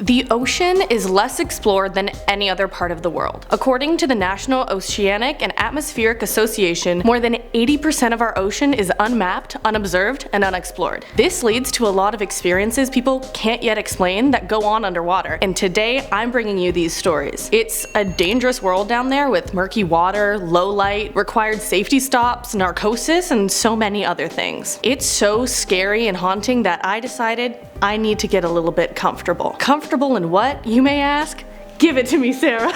The ocean is less explored than any other part of the world. According to the National Oceanic and Atmospheric Association, more than 80% of our ocean is unmapped, unobserved, and unexplored. This leads to a lot of experiences people can't yet explain that go on underwater, and today I'm bringing you these stories. It's a dangerous world down there with murky water, low light, required safety stops, narcosis, and so many other things. It's so scary and haunting that I decided I need to get a little bit comfortable. Comfortable in what, you may ask? Give it to me, Sarah.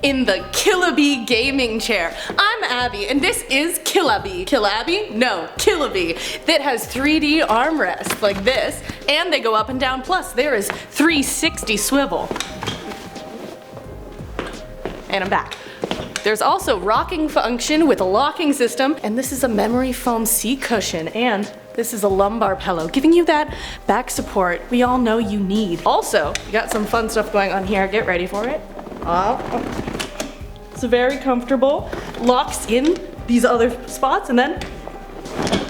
In the KILLABEE gaming chair. I'm Abby, and this is KILLABEE. KILLABEE? No, KILLABEE. That has 3D armrests like this, and they go up and down, plus there is 360 swivel. And I'm back. There's also rocking function with a locking system, and this is a memory foam seat cushion, and this is a lumbar pillow, giving you that back support we all know you need. Also, we got some fun stuff going on here. Get ready for it. It's very comfortable. Locks in these other spots and then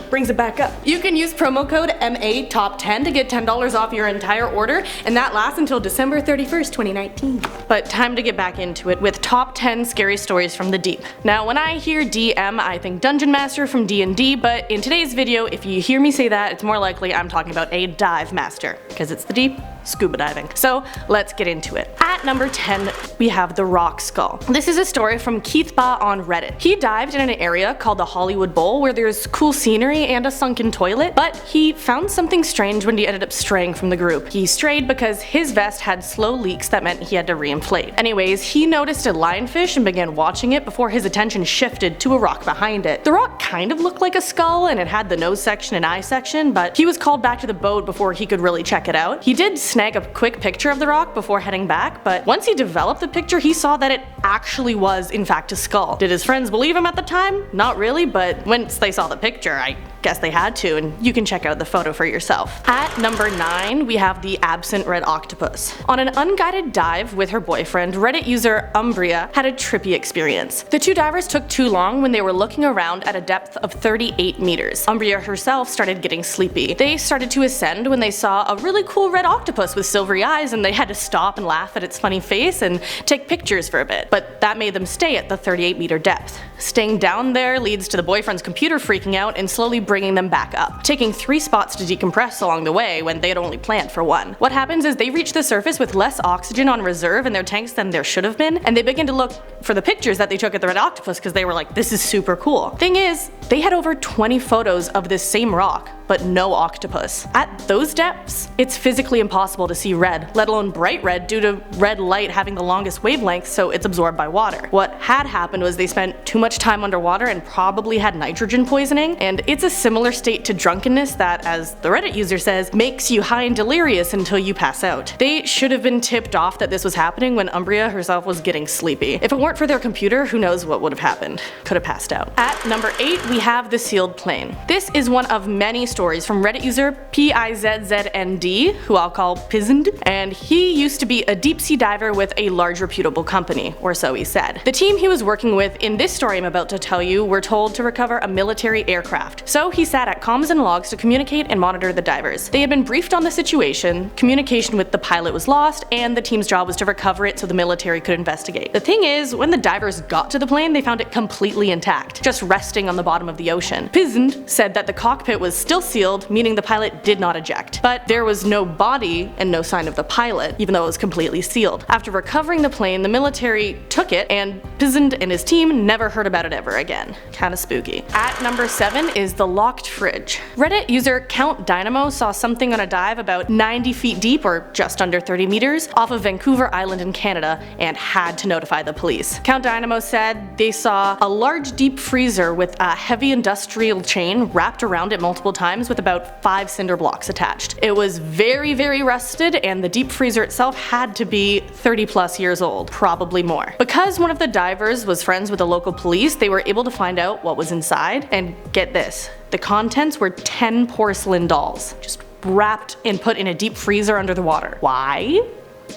brings it back up. You can use promo code MATOP10 to get $10 off your entire order, and that lasts until December 31st, 2019. But time to get back into it with top 10 scary stories from the deep. Now, when I hear DM, I think Dungeon Master from D&D, but in today's video, if you hear me say that, it's more likely I'm talking about a dive master, because it's the deep, scuba diving. So let's get into it. At number 10, we have the rock skull. This is a story from KILLABEE on Reddit. He dived in an area called the Hollywood Bowl where there's cool scenery and a sunken toilet, but he found something strange when he ended up straying from the group. He strayed because his vest had slow leaks that meant he had to re-inflate. Anyways, he noticed a lionfish and began watching it before his attention shifted to a rock behind it. The rock kind of looked like a skull and it had the nose section and eye section, but he was called back to the boat before he could really check it out. He did snag a quick picture of the rock before heading back, but once he developed the picture, he saw that it actually was in fact a skull. Did his friends believe him at the time? Not really, but once they saw the picture, I guess they had to, and you can check out the photo for yourself. At number 9, we have the absent red octopus. On an unguided dive with her boyfriend, Reddit user Umbria had a trippy experience. The two divers took too long when they were looking around at a depth of 38 meters. Umbria herself started getting sleepy. They started to ascend when they saw a really cool red octopus with silvery eyes, and they had to stop and laugh at its funny face and take pictures for a bit, but that made them stay at the 38-meter depth. Staying down there leads to the boyfriend's computer freaking out and slowly bringing them back up, taking 3 spots to decompress along the way when they had only planned for 1. What happens is they reach the surface with less oxygen on reserve in their tanks than there should have been, and they begin to look for the pictures that they took at the red octopus because they were like, this is super cool. Thing is, they had over 20 photos of this same rock, but no octopus. At those depths, it's physically impossible to see red, let alone bright red, due to red light having the longest wavelength, so it's absorbed by water. What had happened was they spent too much time underwater and probably had nitrogen poisoning, and it's a similar state to drunkenness that, as the Reddit user says, makes you high and delirious until you pass out. They should have been tipped off that this was happening when Umbria herself was getting sleepy. If it weren't for their computer, who knows what would have happened. Could have passed out. At number 8, we have the sealed plane. This is one of many stories from Reddit user PIZZND, who I'll call Pizzend, and he used to be a deep sea diver with a large reputable company, or so he said. The team he was working with in this story I'm about to tell you were told to recover a military aircraft, so he sat at comms and logs to communicate and monitor the divers. They had been briefed on the situation, communication with the pilot was lost, and the team's job was to recover it so the military could investigate. The thing is, when the divers got to the plane, they found it completely intact, just resting on the bottom of the ocean. Pizzend said that the cockpit was still sealed, meaning the pilot did not eject. But there was no body and no sign of the pilot, even though it was completely sealed. After recovering the plane, the military took it, and Pizzend and his team never heard about it ever again. Kinda spooky. At number 7 is the locked fridge. Reddit user Count Dynamo saw something on a dive about 90 feet deep, or just under 30 meters, off of Vancouver Island in Canada, and had to notify the police. Count Dynamo said they saw a large deep freezer with a heavy industrial chain wrapped around it multiple times with about 5 cinder blocks attached. It was very, very rusted, and the deep freezer itself had to be 30 plus years old, probably more. Because one of the divers was friends with the local police, they were able to find out what was inside, and get this, the contents were 10 porcelain dolls, just wrapped and put in a deep freezer under the water. Why?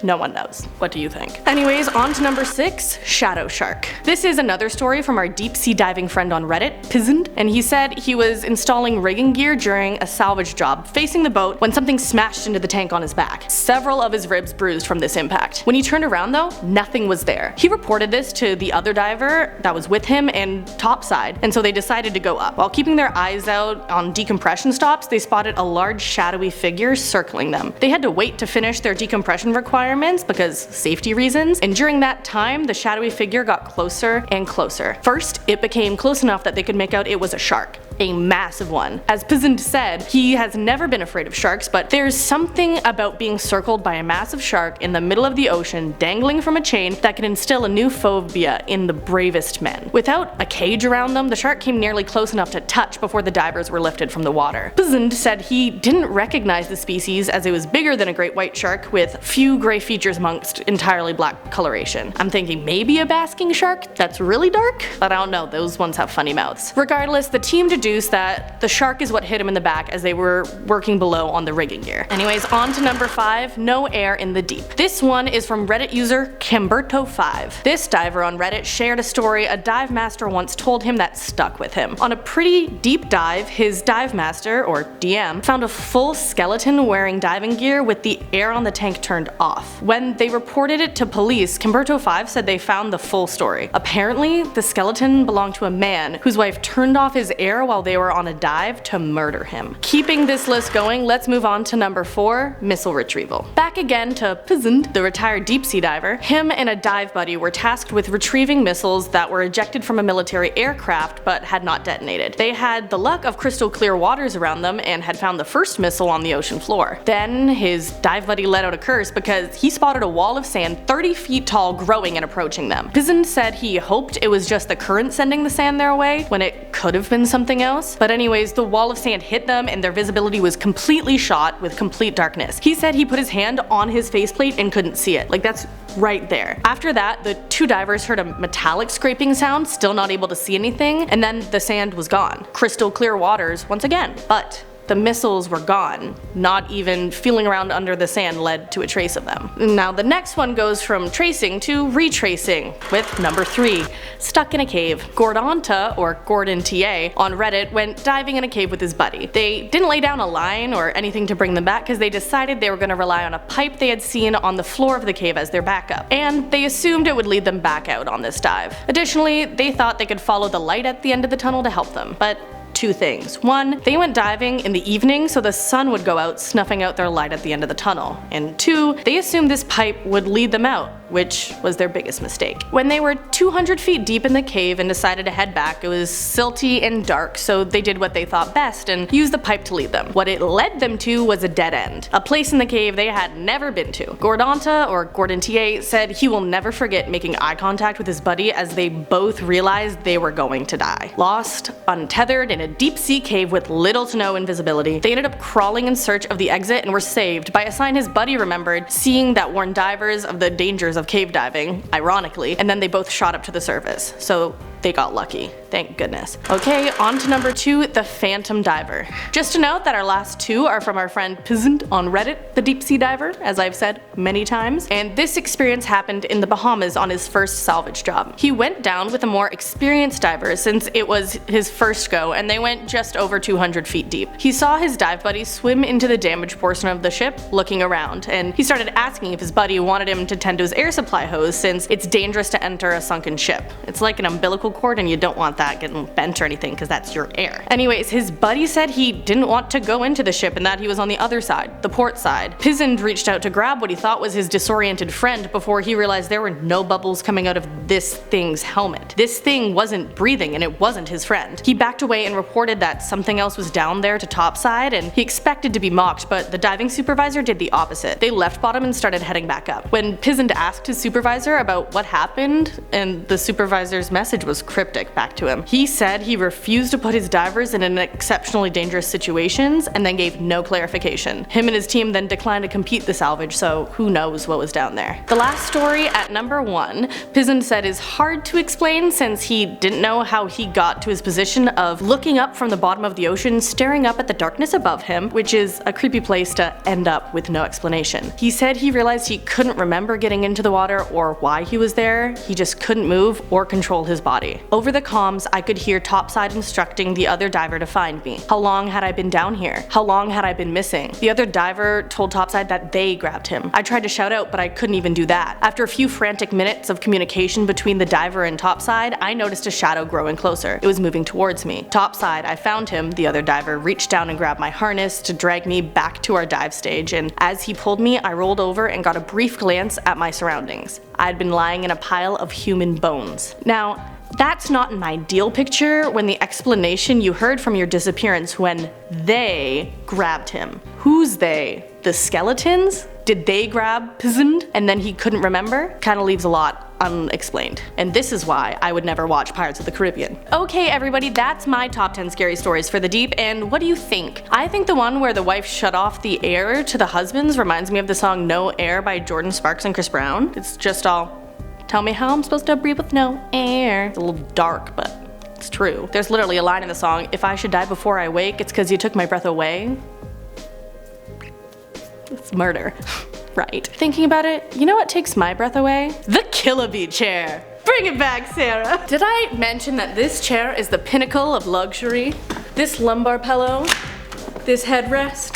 No one knows. What do you think? Anyways, on to number 6, shadow shark. This is another story from our deep sea diving friend on Reddit, Pizzend, and he said he was installing rigging gear during a salvage job facing the boat when something smashed into the tank on his back. Several of his ribs bruised from this impact. When he turned around though, nothing was there. He reported this to the other diver that was with him and topside, and so they decided to go up. While keeping their eyes out on decompression stops, they spotted a large shadowy figure circling them. They had to wait to finish their decompression requirements because safety reasons, and during that time the shadowy figure got closer and closer. First, it became close enough that they could make out it was a shark. A massive one. As Pizzend said, he has never been afraid of sharks, but there's something about being circled by a massive shark in the middle of the ocean dangling from a chain that can instill a new phobia in the bravest men. Without a cage around them, the shark came nearly close enough to touch before the divers were lifted from the water. Pizzend said he didn't recognize the species as it was bigger than a great white shark with few gray features amongst entirely black coloration. I'm thinking maybe a basking shark that's really dark? But I don't know, those ones have funny mouths. Regardless, the team deduced that the shark is what hit him in the back as they were working below on the rigging gear. Anyways, on to number 5, no air in the deep. This one is from Reddit user Kimberto5. This diver on Reddit shared a story a dive master once told him that stuck with him. On a pretty deep dive, his dive master, or DM, found a full skeleton wearing diving gear with the air on the tank turned off. When they reported it to police, Kimberto5 said they found the full story. Apparently, the skeleton belonged to a man whose wife turned off his air while they were on a dive to murder him. Keeping this list going, let's move on to number 4, missile retrieval. Back again to Pizzend, the retired deep sea diver. Him and a dive buddy were tasked with retrieving missiles that were ejected from a military aircraft but had not detonated. They had the luck of crystal clear waters around them and had found the first missile on the ocean floor. Then his dive buddy let out a curse because he spotted a wall of sand 30 feet tall growing and approaching them. Pizzend said he hoped it was just the current sending the sand their way when it could have been something else. But anyways, the wall of sand hit them and their visibility was completely shot with complete darkness. He said he put his hand on his faceplate and couldn't see it. Like, that's right there. After that, the two divers heard a metallic scraping sound, still not able to see anything, and then the sand was gone. Crystal clear waters once again. But the missiles were gone. Not even feeling around under the sand led to a trace of them. Now the next one goes from tracing to retracing with number 3, stuck in a cave. Gordonta, or Gordon TA, on Reddit went diving in a cave with his buddy. They didn't lay down a line or anything to bring them back because they decided they were going to rely on a pipe they had seen on the floor of the cave as their backup, and they assumed it would lead them back out on this dive. Additionally, they thought they could follow the light at the end of the tunnel to help them, but 2 things. 1, they went diving in the evening so the sun would go out, snuffing out their light at the end of the tunnel. And 2, they assumed this pipe would lead them out, which was their biggest mistake. When they were 200 feet deep in the cave and decided to head back, it was silty and dark, so they did what they thought best and used the pipe to lead them. What it led them to was a dead end, a place in the cave they had never been to. Gordonta, or Gordon TA, said he will never forget making eye contact with his buddy as they both realized they were going to die. Lost, untethered, in a deep sea cave with little to no invisibility, they ended up crawling in search of the exit and were saved by a sign his buddy remembered seeing that warned divers of the dangers of cave diving, ironically, and then they both shot up to the surface. So they got lucky. Thank goodness. Okay, on to number 2, the phantom diver. Just to note that our last 2 are from our friend Pizzend on Reddit, the deep sea diver, as I've said many times, and this experience happened in the Bahamas on his first salvage job. He went down with a more experienced diver since it was his first go, and they went just over 200 feet deep. He saw his dive buddy swim into the damaged portion of the ship, looking around, and he started asking if his buddy wanted him to tend to his air supply hose since it's dangerous to enter a sunken ship. It's like an umbilical cord and you don't want that getting bent or anything because that's your air. Anyways, his buddy said he didn't want to go into the ship and that he was on the other side, the port side. Pizzend reached out to grab what he thought was his disoriented friend before he realized there were no bubbles coming out of this thing's helmet. This thing wasn't breathing and it wasn't his friend. He backed away and reported that something else was down there to topside, and he expected to be mocked, but the diving supervisor did the opposite. They left bottom and started heading back up. When Pizzend asked his supervisor about what happened, and the supervisor's message was cryptic back to him. him. He said he refused to put his divers in exceptionally dangerous situations and then gave no clarification. Him and his team then declined to compete the salvage, so who knows what was down there. The last story at number 1, Pizen said is hard to explain since he didn't know how he got to his position of looking up from the bottom of the ocean, staring up at the darkness above him, which is a creepy place to end up with no explanation. He said he realized he couldn't remember getting into the water or why he was there, he just couldn't move or control his body. Over the comms, I could hear Topside instructing the other diver to find me. How long had I been down here? How long had I been missing? The other diver told Topside that they grabbed him. I tried to shout out, but I couldn't even do that. After a few frantic minutes of communication between the diver and Topside, I noticed a shadow growing closer. It was moving towards me. Topside, I found him. The other diver reached down and grabbed my harness to drag me back to our dive stage, and as he pulled me, I rolled over and got a brief glance at my surroundings. I had been lying in a pile of human bones. Now, that's not an ideal picture when the explanation you heard from your disappearance when they grabbed him. Who's they? The skeletons? Did they grab Pizen and then he couldn't remember? Kinda leaves a lot unexplained. And this is why I would never watch Pirates of the Caribbean. Okay everybody, that's my top 10 scary stories for the deep, and what do you think? I think the one where the wife shut off the air to the husbands reminds me of the song No Air by Jordan Sparks and Chris Brown. It's just all, tell me how I'm supposed to breathe with no air. It's a little dark, but it's true. There's literally a line in the song, if I should die before I wake, it's cause you took my breath away. It's murder. Right. Thinking about it, you know what takes my breath away? The KILLABEE chair. Bring it back, Sarah. Did I mention that this chair is the pinnacle of luxury? This lumbar pillow, this headrest,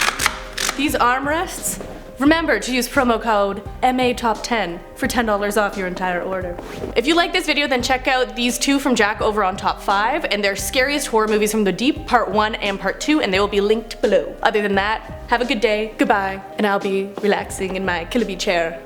these armrests. Remember to use promo code MATOP10 for $10 off your entire order. If you like this video, then check out these two from Jack over on Top 5 and their scariest horror movies from the deep, part 1 and part 2, and they will be linked below. Other than that, have a good day, goodbye, and I'll be relaxing in my KILLABEE chair.